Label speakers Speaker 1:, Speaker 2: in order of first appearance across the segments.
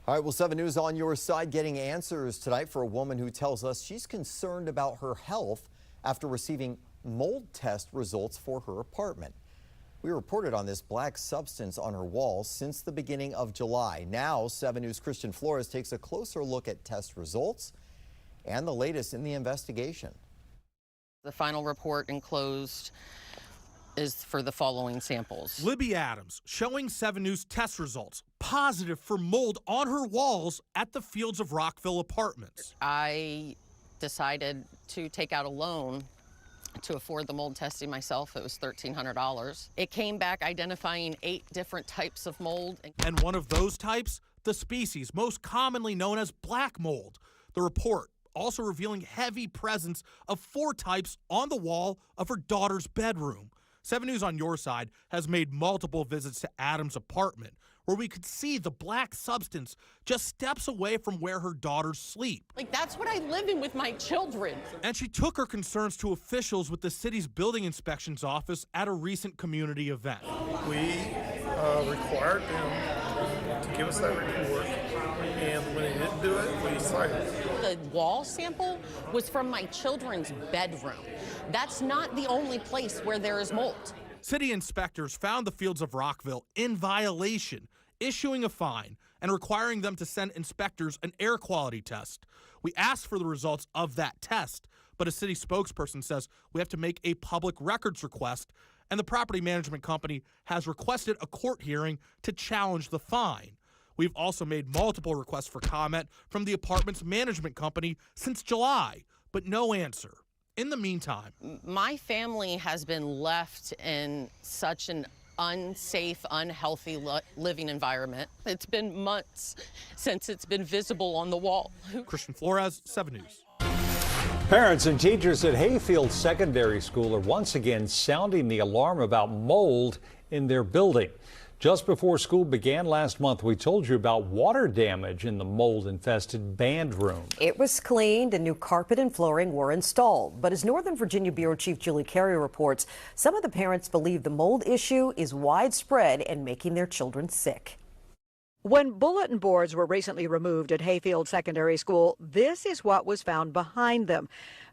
Speaker 1: All right, well, 7 News on your side getting answers tonight for a woman who tells us she's concerned about her health after receiving mold test results for her apartment. We reported on this black substance on her walls since the beginning of July. Now, 7 News' Christian Flores takes a closer look at test results and the latest in the investigation.
Speaker 2: The final report enclosed is for the following samples.
Speaker 3: Libby Adams showing 7 News test results positive for mold on her walls at the Fields of Rockville apartments.
Speaker 2: I decided to take out a loan to afford the mold testing myself. It was $1,300. It came back identifying 8 different types of mold.
Speaker 3: And one of those types, the species most commonly known as black mold. The report also revealing heavy presence of 4 types on the wall of her daughter's bedroom. 7 News on your side has made multiple visits to Adams' apartment, where we could see the black substance just steps away from where her daughters sleep.
Speaker 2: Like, that's what I live in with my children.
Speaker 3: And she took her concerns to officials with the city's building inspections office at a recent community event.
Speaker 4: We required them to give us that report, and when they didn't do it, we cited it.
Speaker 2: The wall sample was from my children's bedroom. That's not the only place where there is mold.
Speaker 3: City inspectors found the Fields of Rockville in violation, issuing a fine and requiring them to send inspectors an air quality test. We asked for the results of that test, but a city spokesperson says we have to make a public records request, and the property management company has requested a court hearing to challenge the fine. We've also made multiple requests for comment from the apartment's management company since July, but no answer. In the meantime,
Speaker 2: my family has been left in such an unsafe, unhealthy living environment. It's been months since it's been visible on the wall.
Speaker 3: Christian Flores, 7 News.
Speaker 5: Parents and teachers at Hayfield Secondary School are once again sounding the alarm about mold in their building. Just before school began last month, we told you about water damage in the mold-infested band room.
Speaker 6: It was cleaned and new carpet and flooring were installed. But as Northern Virginia Bureau Chief Julie Carey reports, some of the parents believe the mold issue is widespread and making their children sick.
Speaker 7: When bulletin boards were recently removed at Hayfield Secondary School, this is what was found behind them.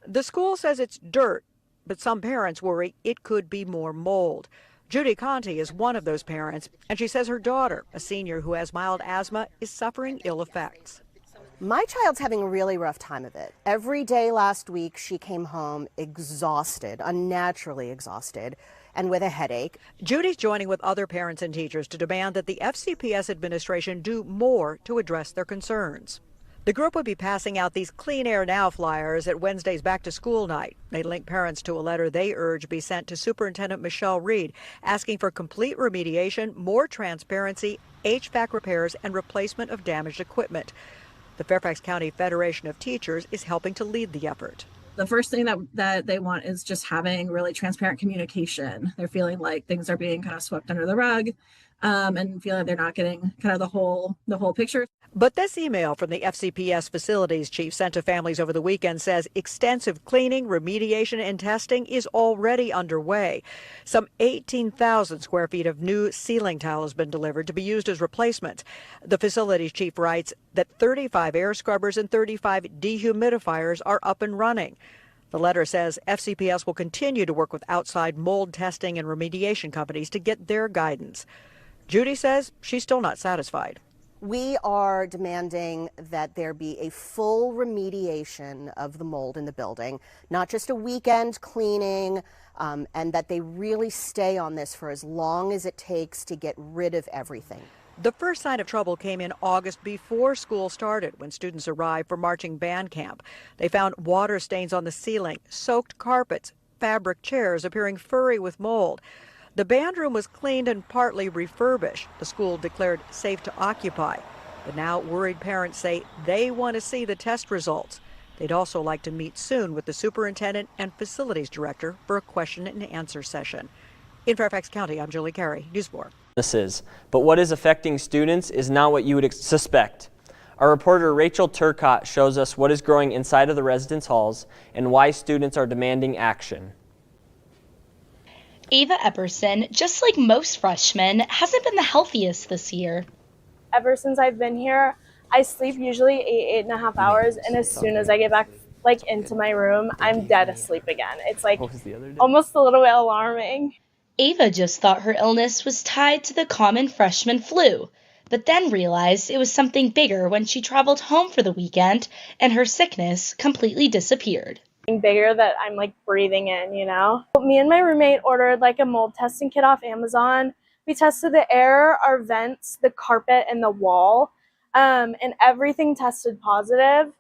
Speaker 7: The school says it's dirt, but some parents worry it could be more mold. Judy Conti is one of those parents, and she says her daughter, a senior who has mild asthma, is suffering ill effects.
Speaker 8: My child's having a really rough time of it. Every day last week, she came home exhausted, unnaturally exhausted, and with a headache.
Speaker 7: Judy's joining with other parents and teachers to demand that the FCPS administration do more to address their concerns. The group would be passing out these Clean Air Now flyers at Wednesday's back-to-school night. They link parents to a letter they urge be sent to Superintendent Michelle Reed, asking for complete remediation, more transparency, HVAC repairs, and replacement of damaged equipment. The Fairfax County Federation of Teachers is helping to lead the effort.
Speaker 9: The first thing that they want is just having really transparent communication. They're feeling like things are being kind of swept under the rug, and feeling like they're not getting kind of the whole picture.
Speaker 7: But this email from the FCPS facilities chief sent to families over the weekend says extensive cleaning, remediation, and testing is already underway. Some 18,000 square feet of new ceiling tile has been delivered to be used as replacements. The facilities chief writes that 35 air scrubbers and 35 dehumidifiers are up and running. The letter says FCPS will continue to work with outside mold testing and remediation companies to get their guidance. Judy says she's still not satisfied.
Speaker 8: We are demanding that there be a full remediation of the mold in the building, not just a weekend cleaning, and that they really stay on this for as long as it takes to get rid of everything.
Speaker 7: The first sign of trouble came in August before school started when students arrived for marching band camp. They found water stains on the ceiling, soaked carpets, fabric chairs appearing furry with mold. The band room was cleaned and partly refurbished. The school declared safe to occupy. But now worried parents say they want to see the test results. They'd also like to meet soon with the superintendent and facilities director for a question and answer session. In Fairfax County, I'm Julie Carey, News 4.
Speaker 10: But what is affecting students is not what you would suspect. Our reporter Rachel Turcott shows us what is growing inside of the residence halls and why students are demanding action.
Speaker 11: Ava Epperson, just like most freshmen, hasn't been the healthiest this year.
Speaker 12: Ever since I've been here,
Speaker 11: I sleep usually 8.5 hours, and as soon as I get back into my room, I'm dead asleep again. It's almost a little bit alarming.
Speaker 12: Ava just thought her illness was tied to the common freshman flu, but then realized it was something bigger when she traveled home for the weekend and her sickness completely disappeared.
Speaker 11: Bigger that I'm breathing in, Me and my roommate ordered a mold testing kit off Amazon. We tested the air, our vents, the carpet, and the wall, and everything tested positive.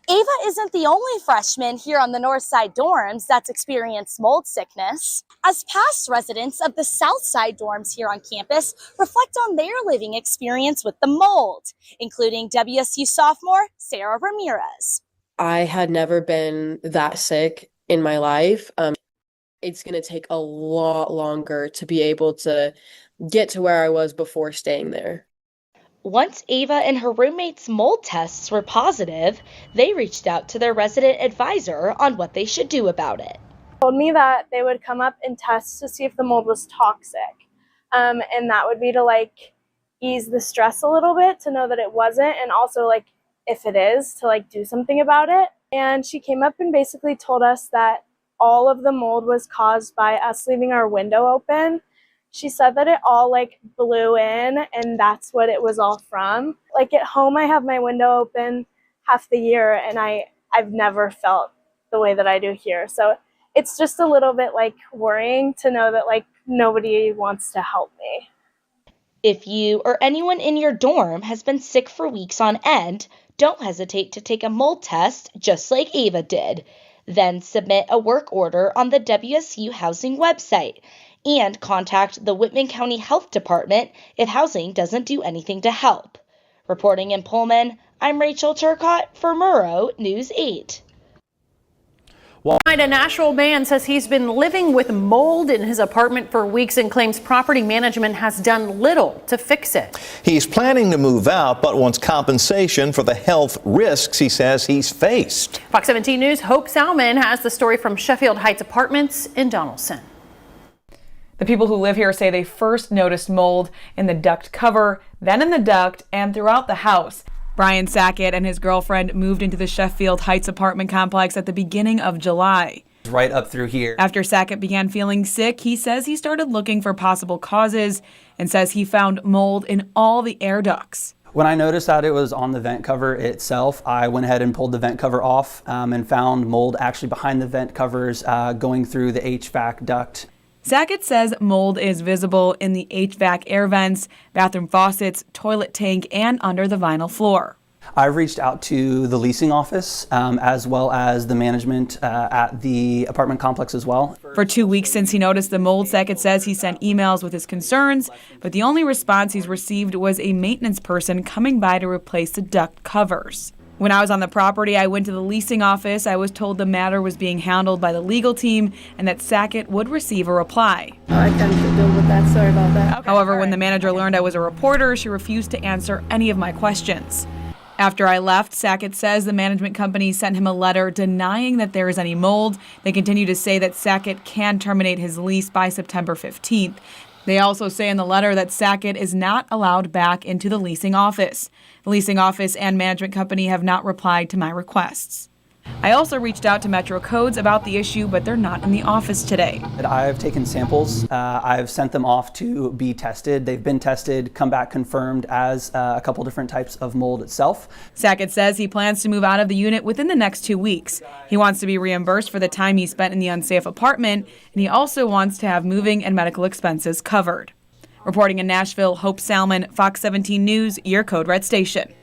Speaker 13: Ava isn't the only freshman here on the North Side dorms that's experienced mold sickness. As past residents of the South Side dorms here on campus reflect on their living experience with the mold, including WSU sophomore Sarah Ramirez.
Speaker 14: I had never been that sick in my life. It's going to take a lot longer to be able to get to where I was before staying there.
Speaker 12: Once Ava and her roommates' mold tests were positive, they reached out to their resident advisor on what they should do about it.
Speaker 11: Told me that they would come up and test to see if the mold was toxic. And that would be to ease the stress a little bit, to know that it wasn't, and also if it is, to do something about it. And she came up and basically told us that all of the mold was caused by us leaving our window open. She said that it all blew in, and that's what it was all from. At home, I have my window open half the year, and I've never felt the way that I do here. So it's just a little bit worrying to know that nobody wants to help me.
Speaker 12: If you or anyone in your dorm has been sick for weeks on end, don't hesitate to take a mold test just like Ava did. Then submit a work order on the WSU Housing website and contact the Whitman County Health Department if housing doesn't do anything to help. Reporting in Pullman, I'm Rachel Turcotte for Murrow News 8.
Speaker 15: A Nashville man says he's been living with mold in his apartment for weeks and claims property management has done little to fix it.
Speaker 16: He's planning to move out, but wants compensation for the health risks he says he's faced.
Speaker 15: Fox 17 News' Hope Salmon has the story from Sheffield Heights Apartments in Donaldson.
Speaker 17: The people who live here say they first noticed mold in the duct cover, then in the duct, and throughout the house. Brian Sackett and his girlfriend moved into the Sheffield Heights apartment complex at the beginning of July.
Speaker 18: Right up through here.
Speaker 17: After Sackett began feeling sick, he says he started looking for possible causes and says he found mold in all the air ducts.
Speaker 18: When I noticed that it was on the vent cover itself, I went ahead and pulled the vent cover off and found mold actually behind the vent covers going through the HVAC duct.
Speaker 17: Sackett says mold is visible in the HVAC air vents, bathroom faucets, toilet tank, and under the vinyl floor.
Speaker 18: I've reached out to the leasing office as well as the management at the apartment complex as well.
Speaker 17: For 2 weeks since he noticed the mold, Sackett says he sent emails with his concerns, but the only response he's received was a maintenance person coming by to replace the duct covers. When I was on the property, I went to the leasing office. I was told the matter was being handled by the legal team and that Sackett would receive a reply.
Speaker 9: I can't deal with that. Sorry about that.
Speaker 17: Okay, however, when the manager learned I was a reporter, she refused to answer any of my questions. After I left, Sackett says the management company sent him a letter denying that there is any mold. They continue to say that Sackett can terminate his lease by September 15th. They also say in the letter that Sackett is not allowed back into the leasing office. The leasing office and management company have not replied to my requests. I also reached out to Metro Codes about the issue, but they're not in the office today.
Speaker 18: I've taken samples. I've sent them off to be tested. They've been tested, come back confirmed as a couple different types of mold itself.
Speaker 17: Sackett says he plans to move out of the unit within the next 2 weeks. He wants to be reimbursed for the time he spent in the unsafe apartment, and he also wants to have moving and medical expenses covered. Reporting in Nashville, Hope Salmon, Fox 17 News, your Code Red Station.